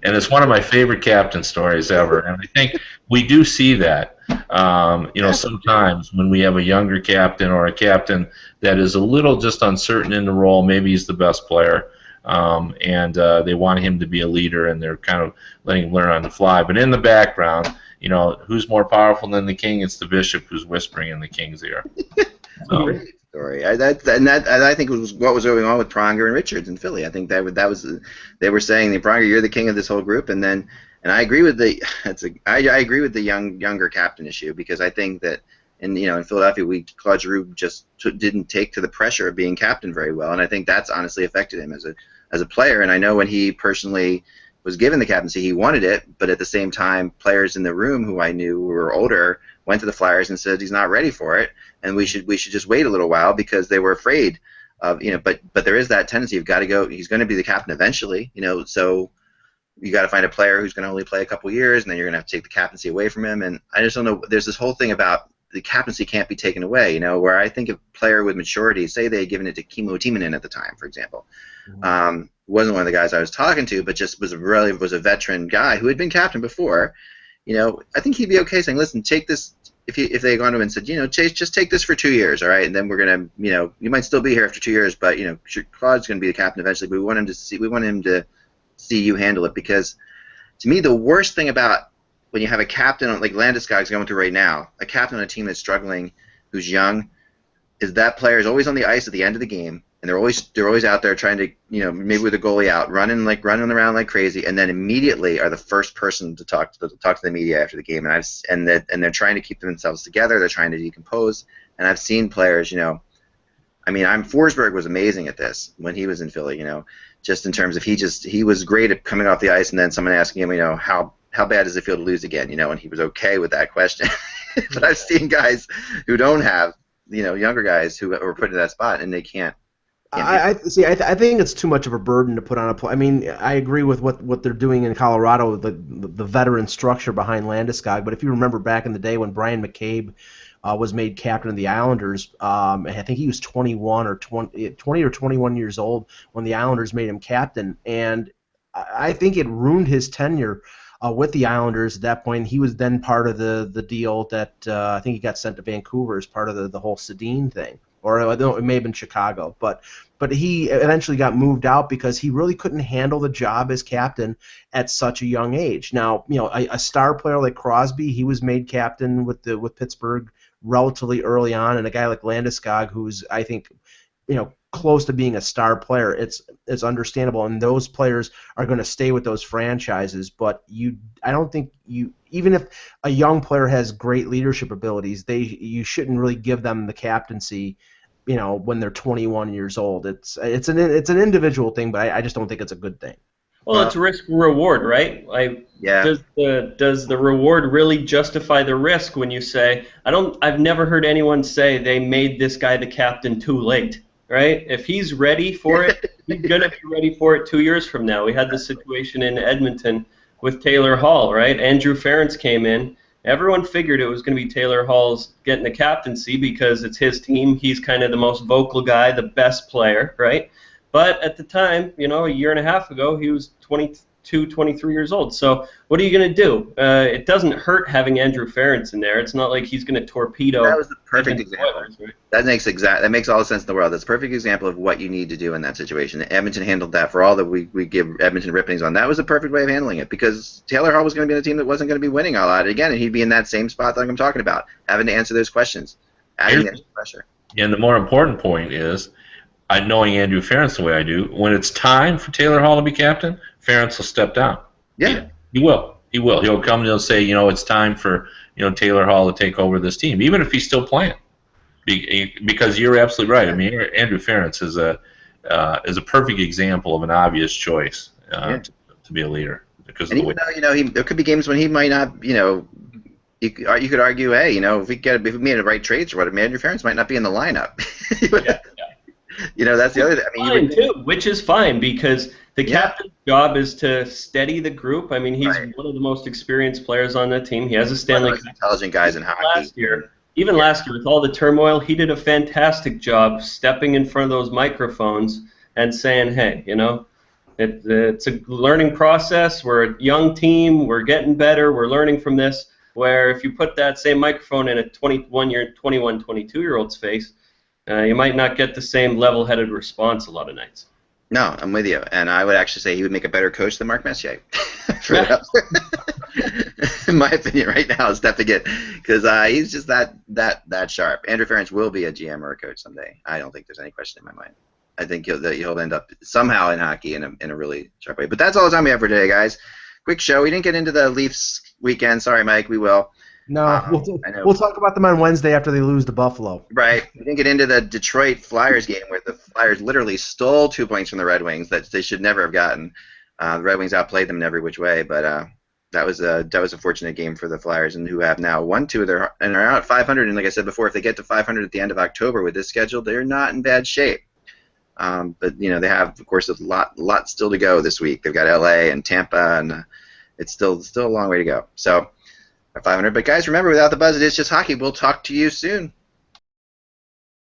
And it's one of my favorite captain stories ever. And I think we do see that, sometimes when we have a younger captain or a captain that is a little just uncertain in the role. Maybe he's the best player, and they want him to be a leader, and they're kind of letting him learn on the fly. But in the background, who's more powerful than the king? It's the bishop who's whispering in the king's ear. So. Great story. I think it was what was going on with Pronger and Richards in Philly. I think that was they were saying, Pronger, you're the king of this whole group, and I agree with I agree with the younger captain issue, because I think that in Philadelphia, Claude Giroux just didn't take to the pressure of being captain very well, and I think that's honestly affected him as a player. And I know when he personally was given the captaincy, he wanted it, but at the same time, players in the room who I knew who were older went to the Flyers and said he's not ready for it, and we should just wait a little while, because they were afraid of But there is that tendency. You've got to go. He's going to be the captain eventually, so you got to find a player who's going to only play a couple years, and then you're going to have to take the captaincy away from him. And I just don't know. There's this whole thing about the captaincy can't be taken away. Where I think a player with maturity, say they had given it to Kimmo Timonen at the time, for example. Mm-hmm. Wasn't one of the guys I was talking to, but just was a veteran guy who had been captain before. I think he'd be okay saying, "Listen, take this." If they had gone to him and said, just take this for 2 years, all right, and then we're gonna, you might still be here after 2 years, but Claude's gonna be the captain eventually. But we want him to see you handle it, because to me the worst thing about when you have a captain like Landeskog's going through right now, a captain on a team that's struggling, who's young, is that player is always on the ice at the end of the game, and they're always out there trying to, maybe with the goalie out, running around like crazy, and then immediately are the first person to talk to the media after the game, and they're trying to keep themselves together, they're trying to decompose, and I've seen players, Forsberg was amazing at this when he was in Philly, just in terms of he was great at coming off the ice, and then someone asking him, how bad does it feel to lose again, and he was okay with that question. But I've seen guys who don't have, younger guys who were put in that spot, and they can't. I think it's too much of a burden to put on a player. I agree with what they're doing in Colorado, the veteran structure behind Landeskog. But if you remember back in the day when Brian McCabe was made captain of the Islanders, I think he was 20 or 21 years old when the Islanders made him captain, and I think it ruined his tenure with the Islanders at that point. He was then part of the deal that I think he got sent to Vancouver as part of the whole Sedin thing, or I don't know, it may have been Chicago, but he eventually got moved out because he really couldn't handle the job as captain at such a young age. Now, a star player like Crosby, he was made captain with Pittsburgh relatively early on, and a guy like Landeskog, who's, I think, close to being a star player, it's understandable, and those players are going to stay with those franchises. But I don't think even if a young player has great leadership abilities, you shouldn't really give them the captaincy, when they're 21 years old. It's an individual thing, but I just don't think it's a good thing. Well, it's risk reward, right? Does the reward really justify the risk when you say, I've never heard anyone say they made this guy the captain too late, right? If he's ready for it, he's going to be ready for it 2 years from now. We had this situation in Edmonton with Taylor Hall, right? Andrew Ference came in. Everyone figured it was going to be Taylor Hall's getting the captaincy because it's his team. He's kind of the most vocal guy, the best player, right? But at the time, a year and a half ago, he was 22, 23 years old. So what are you going to do? It doesn't hurt having Andrew Ference in there. It's not like he's going to torpedo. That was the perfect example. Spoilers, right? That makes all the sense in the world. That's a perfect example of what you need to do in that situation. Edmonton handled that. For all that we give Edmonton rippings on, that was the perfect way of handling it, because Taylor Hall was going to be on a team that wasn't going to be winning a lot again, and he'd be in that same spot that I'm talking about, having to answer those questions, adding extra pressure. And the more important point is, knowing Andrew Ference the way I do, when it's time for Taylor Hall to be captain, Ference will step down. Yeah. He will. He'll come and he'll say, it's time for Taylor Hall to take over this team, even if he's still playing. Because you're absolutely right. I mean, Andrew Ference is a perfect example of an obvious choice to be a leader. Because even though there could be games when he might not, you could argue, hey, if we made the right trades or whatever, Andrew Ference might not be in the lineup. That's the other thing. I mean, which is fine, because the captain's job is to steady the group. I mean, he's one of the most experienced players on the team. He has a Stanley Cup. Intelligent guys in hockey. Last year, with all the turmoil, he did a fantastic job stepping in front of those microphones and saying, hey, it's a learning process. We're a young team. We're getting better. We're learning from this. Where if you put that same microphone in a 21, 22-year-old's face, you might not get the same level-headed response a lot of nights. No, I'm with you, and I would actually say he would make a better coach than Mark Messier. In my opinion, right now, stepping in, because he's just that sharp. Andrew Ference will be a GM or a coach someday. I don't think there's any question in my mind. I think he'll end up somehow in hockey in a really sharp way. But that's all the time we have for today, guys. Quick show. We didn't get into the Leafs weekend. Sorry, Mike. We will. No, we'll talk about them on Wednesday after they lose to Buffalo. Right. We didn't get into the Detroit Flyers game where the Flyers literally stole 2 points from the Red Wings that they should never have gotten. The Red Wings outplayed them in every which way, but that was a fortunate game for the Flyers, and who have now won 2 of their and are out at 500. And like I said before, if they get to 500 at the end of October with this schedule, they're not in bad shape. But they have, of course, a lot still to go this week. They've got LA and Tampa, and it's still a long way to go. So. 500. But guys, remember, without the buzz, it is just hockey. We'll talk to you soon.